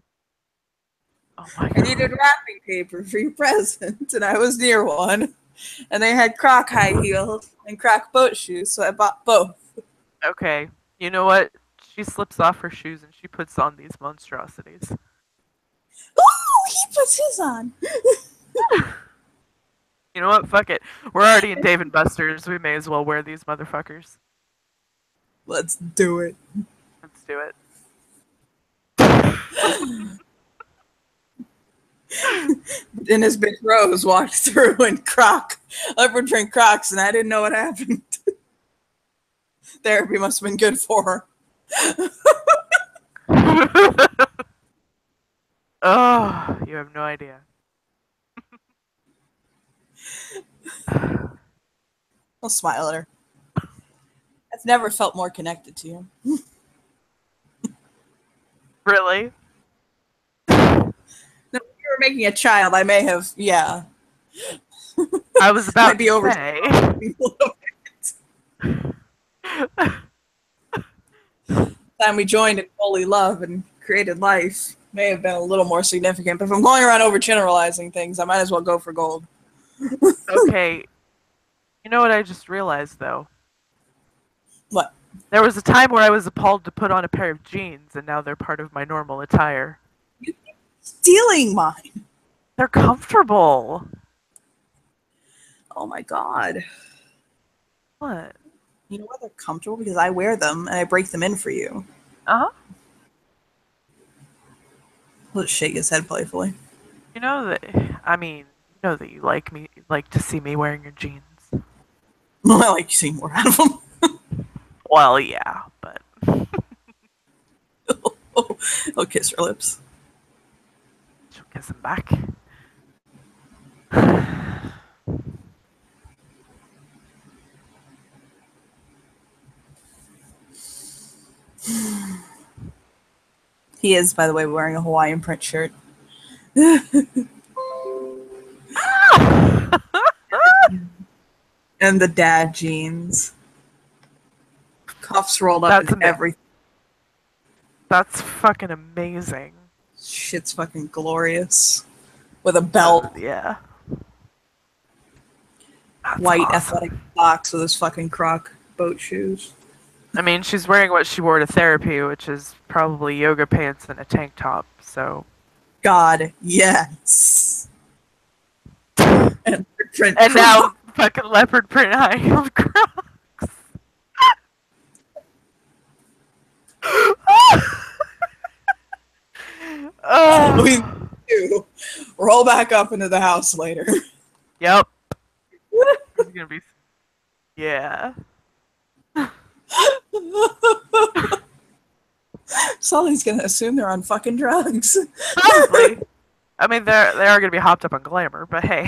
Oh my I god. needed wrapping paper for your present, and I was near one. And they had Croc high heels and Croc boat shoes, so I bought both. Okay, you know what? She slips off her shoes and she puts on these monstrosities. Oh, he puts his on. You know what? Fuck it. We're already in Dave and Buster's. We may as well wear these motherfuckers. Let's do it. Let's do it. Then his bitch Rose walked through in leopard print Crocs, and I didn't know what happened. Therapy must have been good for her. Oh, you have no idea. I'll smile at her. I've never felt more connected to you. Really? No, if you were making a child, I may have, yeah. I was Might about be to over say. a little bit. Time we joined in holy love and created life may have been a little more significant. But if I'm going around overgeneralizing things, I might as well go for gold. Okay. You know what I just realized, though? What? There was a time where I was appalled to put on a pair of jeans, and now they're part of my normal attire. You keep stealing mine. They're comfortable. Oh my god. What? You know why they're comfortable? Because I wear them and I break them in for you. Uh-huh. He'll just shake his head playfully. You know that, I mean, you know that you like to see me wearing your jeans. I like seeing more out of them. Well, yeah, but He'll kiss her lips. she'll kiss him back. He is, by the way, wearing a Hawaiian print shirt. And the dad jeans. Cuffs rolled up That's and everything. That's fucking amazing. Shit's fucking glorious. With a belt. Yeah. That's White awesome. athletic socks with his fucking croc boat shoes. I mean, she's wearing what she wore to therapy, which is probably yoga pants and a tank top, so. God, yes. And print And now fucking leopard print high heeled Crocs. we do roll back up into the house later. Yep. It's gonna be. Yeah. Sully's gonna assume they're on fucking drugs. Probably. I mean, they are gonna be hopped up on glamour, but hey.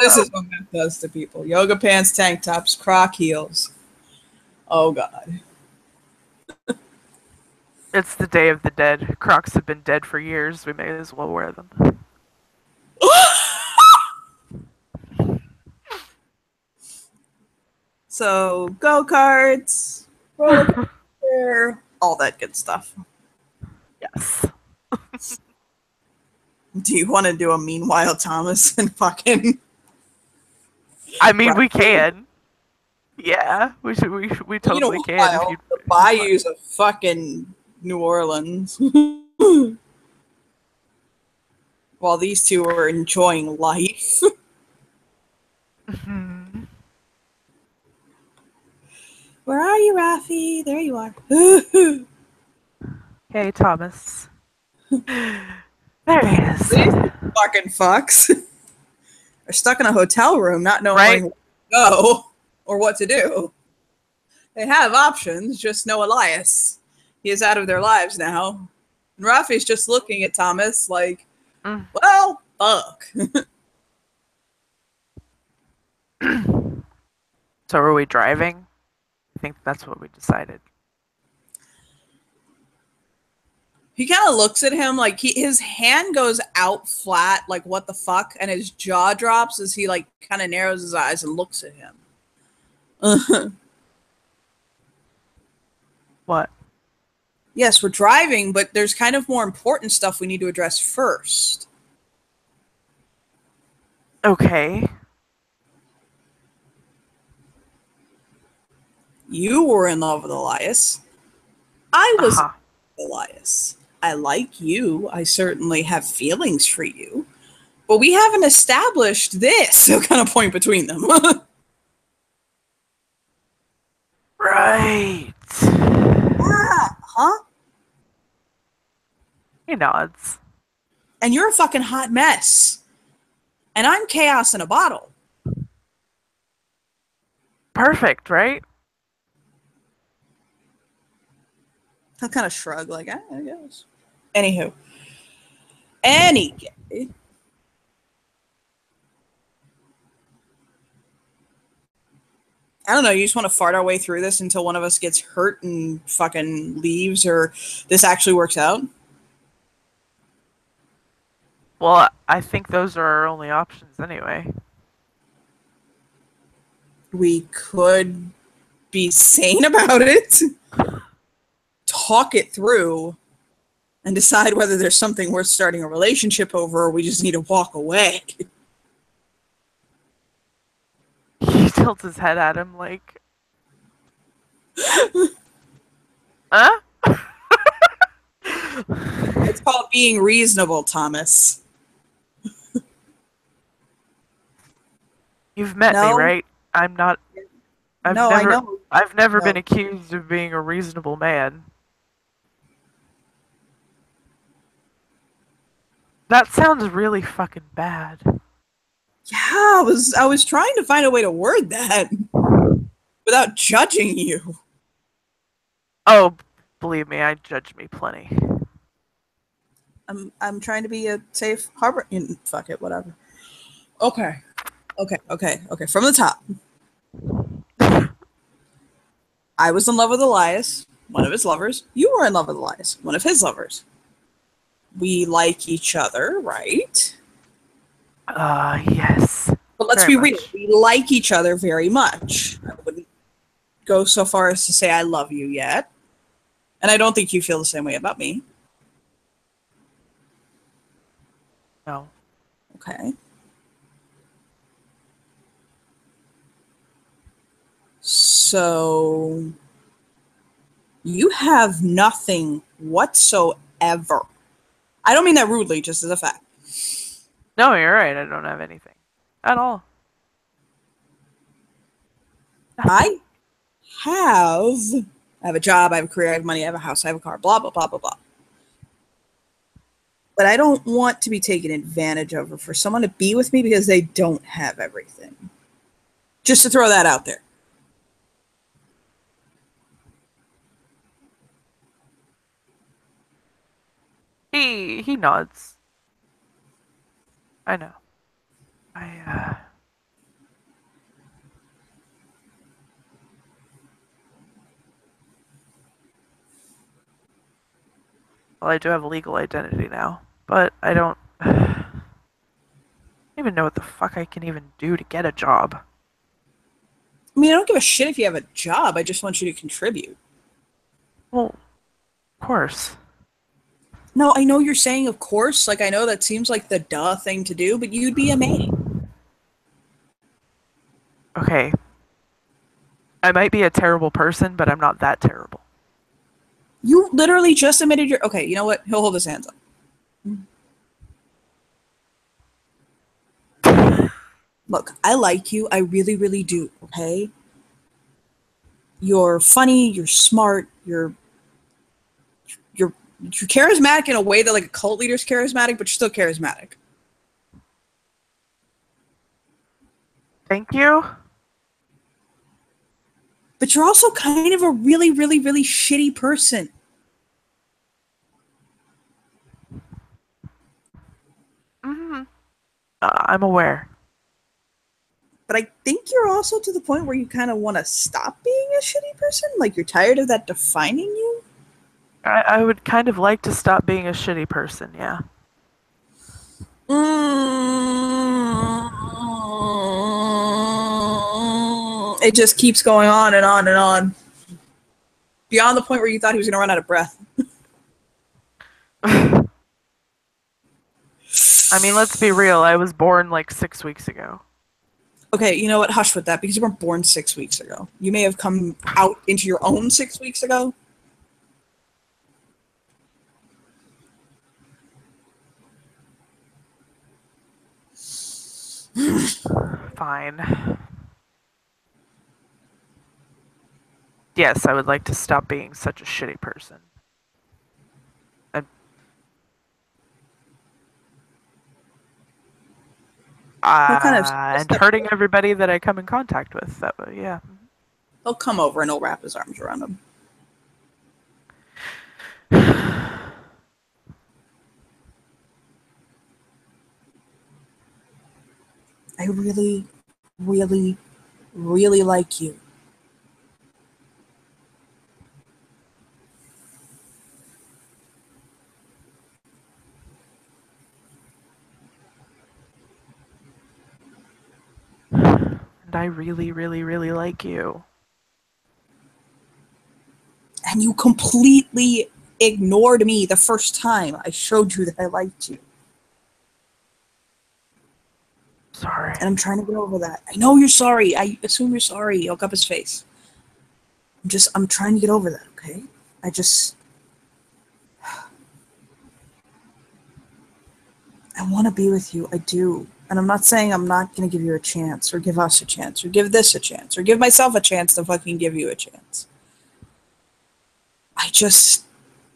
This is what that does to people. Yoga pants, tank tops, croc heels. Oh god. It's the Day of the Dead. Crocs have been dead for years. We may as well wear them. So go-karts, roller coaster, all that good stuff. Yes. Do you want to do a Meanwhile Thomas and fucking? I mean, we can. Yeah, we totally can. If you The bayous of fucking New Orleans. While these two are enjoying life. Mhm. Where are you, Rafi? There you are. Hey, Thomas. There he is. These fucking fucks are stuck in a hotel room, not knowing Right. where to go or what to do. They have options, just no Elias. He is out of their lives now. And Rafi's just looking at Thomas like, Mm. well, fuck. So are we driving? I think that's what we decided. He kind of looks at him like his hand goes out flat, like what the fuck, and his jaw drops as he like kind of narrows his eyes and looks at him. What? Yes, we're driving, but there's kind of more important stuff we need to address first. Okay. You were in love with Elias. I was Uh-huh. Elias. I like you. I certainly have feelings for you. But we haven't established this. So kind of point between them. Right. Huh? He nods. And you're a fucking hot mess. And I'm chaos in a bottle. Perfect, right? I'll kind of shrug, like, I guess. Anywho. Any. I don't know, you just want to fart our way through this until one of us gets hurt and fucking leaves, or this actually works out? Well, I think those are our only options anyway. We could be sane about it, talk it through, and decide whether there's something worth starting a relationship over, or we just need to walk away. He tilts his head at him like, huh? It's called being reasonable, Thomas. You've met me, No? right? I'm not. I've No, never. I know. I've never No. been accused of being a reasonable man. That sounds really fucking bad. Yeah, I was trying to find a way to word that without judging you. Oh, believe me, I judge me plenty. I'm trying to be a safe harbor. Fuck it, whatever. Okay. From the top. I was in love with Elias, one of his lovers. You were in love with Elias, one of his lovers. We like each other, right? Yes. But let's Very be real. much. We like each other very much. I wouldn't go so far as to say I love you yet. And I don't think you feel the same way about me. No. Okay. So you have nothing whatsoever. I don't mean that rudely, just as a fact. No, you're right. I don't have anything at all. I have a job, I have a career, I have money, I have a house, I have a car, blah, blah, blah, blah, blah. But I don't want to be taken advantage of or for someone to be with me because they don't have everything. Just to throw that out there. He nods. I know. Well, I do have a legal identity now, but I don't even know what the fuck I can even do to get a job. I mean, I don't give a shit if you have a job. I just want you to contribute. Well, of course. No, I know you're saying of course. Like, I know that seems like the duh thing to do, but you'd be a maid. Okay. I might be a terrible person, but I'm not that terrible. You literally just admitted your... Okay, you know what? He'll hold his hands up. Look, I like you. I really, really do, okay? You're funny, you're smart, you're charismatic in a way that like a cult leader's charismatic, but you're still charismatic. Thank you. But you're also kind of a really, really, really shitty person. Mm-hmm. I'm aware. But I think you're also to the point where you kind of want to stop being a shitty person. Like, you're tired of that defining you. I would kind of like to stop being a shitty person, yeah. It just keeps going on and on and on. Beyond the point where you thought he was going to run out of breath. I mean, let's be real. I was born like 6 weeks ago. Okay, you know what? Hush with that, because you weren't born 6 weeks ago. You may have come out into your own 6 weeks ago. Fine. Yes, I would like to stop being such a shitty person. And hurting everybody that I come in contact with. That way, yeah. He'll come over and he'll wrap his arms around him. I really, really, really like you. And I really, really, really like you. And you completely ignored me the first time I showed you that I liked you. Sorry. And I'm trying to get over that. I know you're sorry. I assume you're sorry. He woke up his face. I'm trying to get over that, okay? I want to be with you. I do. And I'm not saying I'm not going to give you a chance, or give us a chance, or give this a chance, or give myself a chance to fucking give you a chance.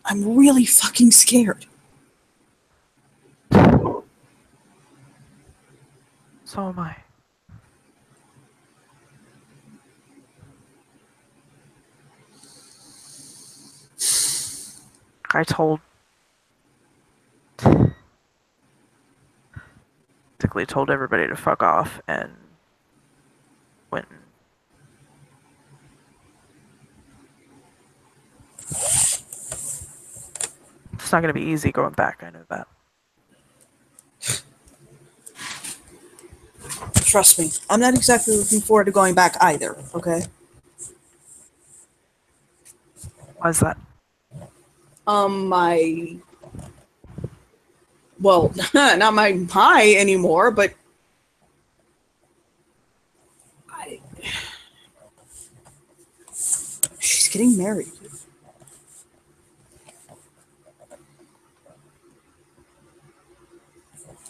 I'm really fucking scared. So am I. I basically told everybody to fuck off and went. It's not going to be easy going back. I know that. Trust me. I'm not exactly looking forward to going back either, okay? Why's that? My... Well, not my high anymore, but... She's getting married.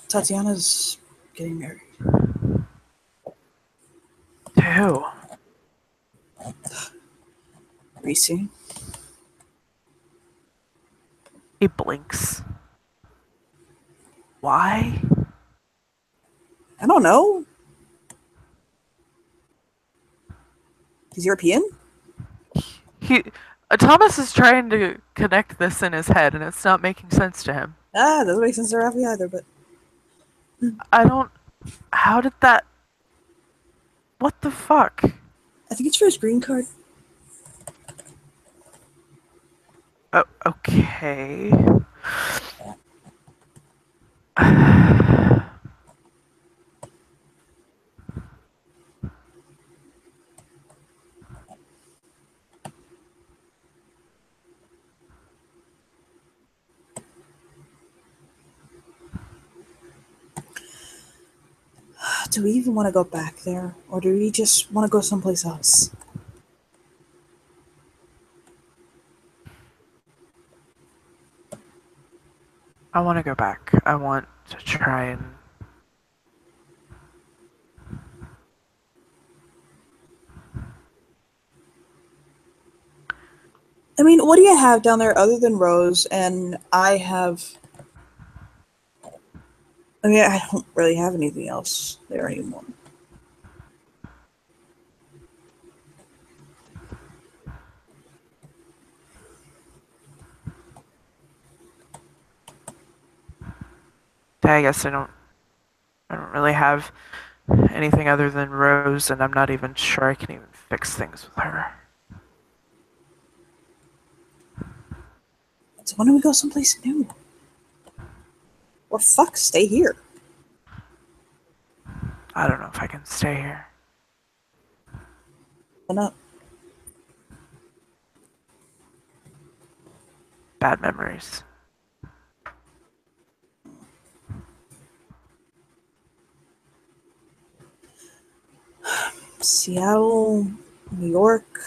Tatiana's getting married. Who? Reese. He blinks. Why? I don't know. He's European? Thomas is trying to connect this in his head, and it's not making sense to him. Doesn't make sense to Rafi either, but... I don't. How did that? What the fuck? I think it's for his green card. Oh, okay. Do we even want to go back there? Or do we just want to go someplace else? I want to go back. I want to try and. I mean, what do you have down there other than Rose? And I mean, I don't really have anything else there anymore. I guess I don't. I don't really have anything other than Rose, and I'm not even sure I can even fix things with her. So when do we go someplace new? Or fuck, stay here. I don't know if I can stay here. Why not? Bad memories. Seattle, New York,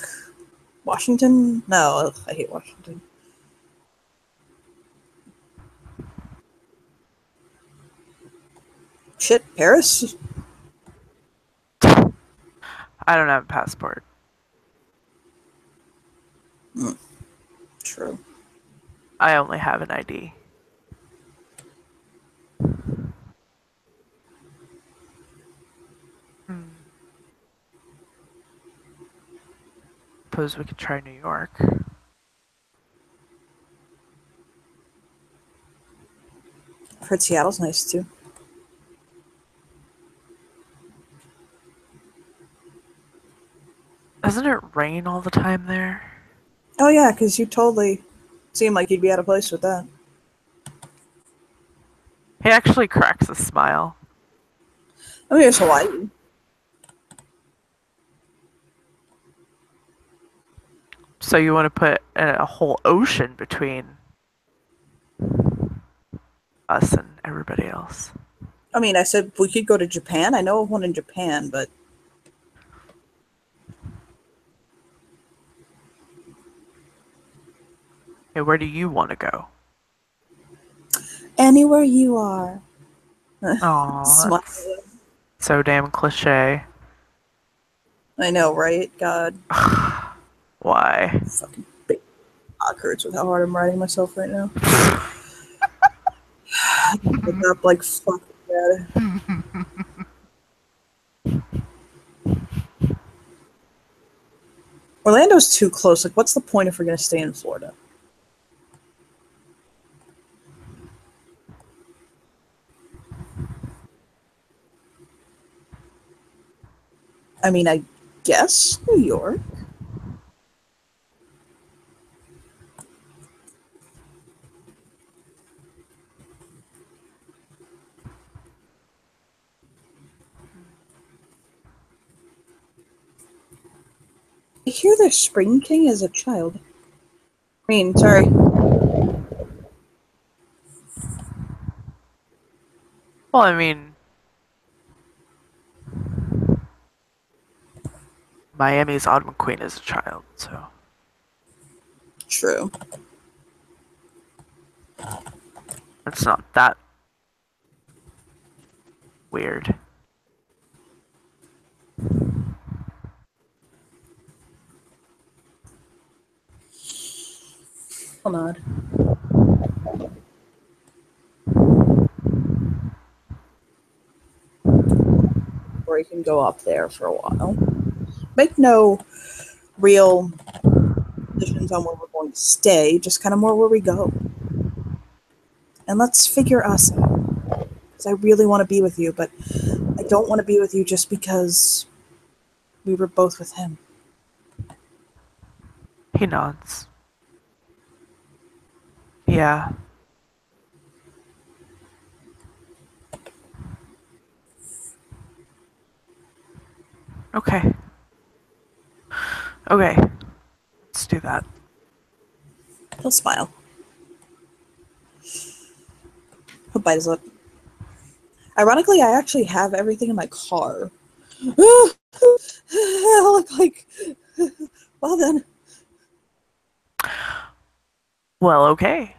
Washington? No, ugh, I hate Washington. Shit, Paris? I don't have a passport. True. I only have an ID. Suppose we could try New York. I've heard Seattle's nice too. Doesn't it rain all the time there? Oh yeah, because you totally seem like you'd be out of place with that. He actually cracks a smile. I mean, it's Hawaii. So you want to put a whole ocean between us and everybody else? I mean, I said we could go to Japan. I know of one in Japan, but Hey, where do you want to go? anywhere you are. Oh, Smile. that's so damn cliche. I know, right? God, Why? fucking big cock hurts with how hard I'm riding myself right now. Wake up like fucking bad. Orlando's too close. Like, what's the point if we're gonna stay in Florida? I mean, I guess New York. I hear there's Spring King as a child. I mean, sorry. Well, I mean, Miami's Autumn Queen is a child, so True. it's not that weird. Hold on. Or you can go up there for a while. Make no real decisions on where we're going to stay, just kind of more where we go. And let's figure us out. Because I really want to be with you, but I don't want to be with you just because we were both with him. He nods. Yeah. Okay. Okay. Let's do that. He'll smile. He'll bite his lip. Ironically, I actually have everything in my car. I look like. Well then. Well, okay.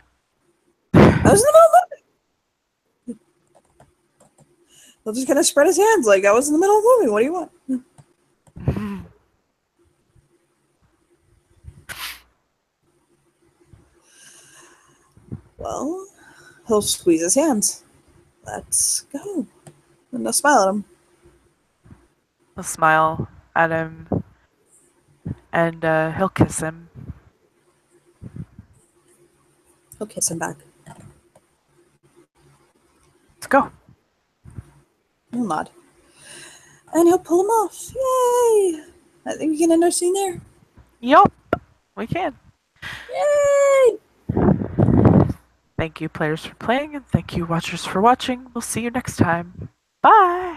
I was in the middle of moving. He'll just kind of spread his hands like I was in the middle of moving. What do you want? Well, he'll squeeze his hands. Let's go. And I'll smile at him. He'll smile at him and he'll kiss him. He'll kiss him back. Let's go. He'll nod. And he'll pull him off. Yay! I think we can end our scene there. Yup. We can. Yay! Thank you, players, for playing, and thank you, watchers, for watching. We'll see you next time. Bye.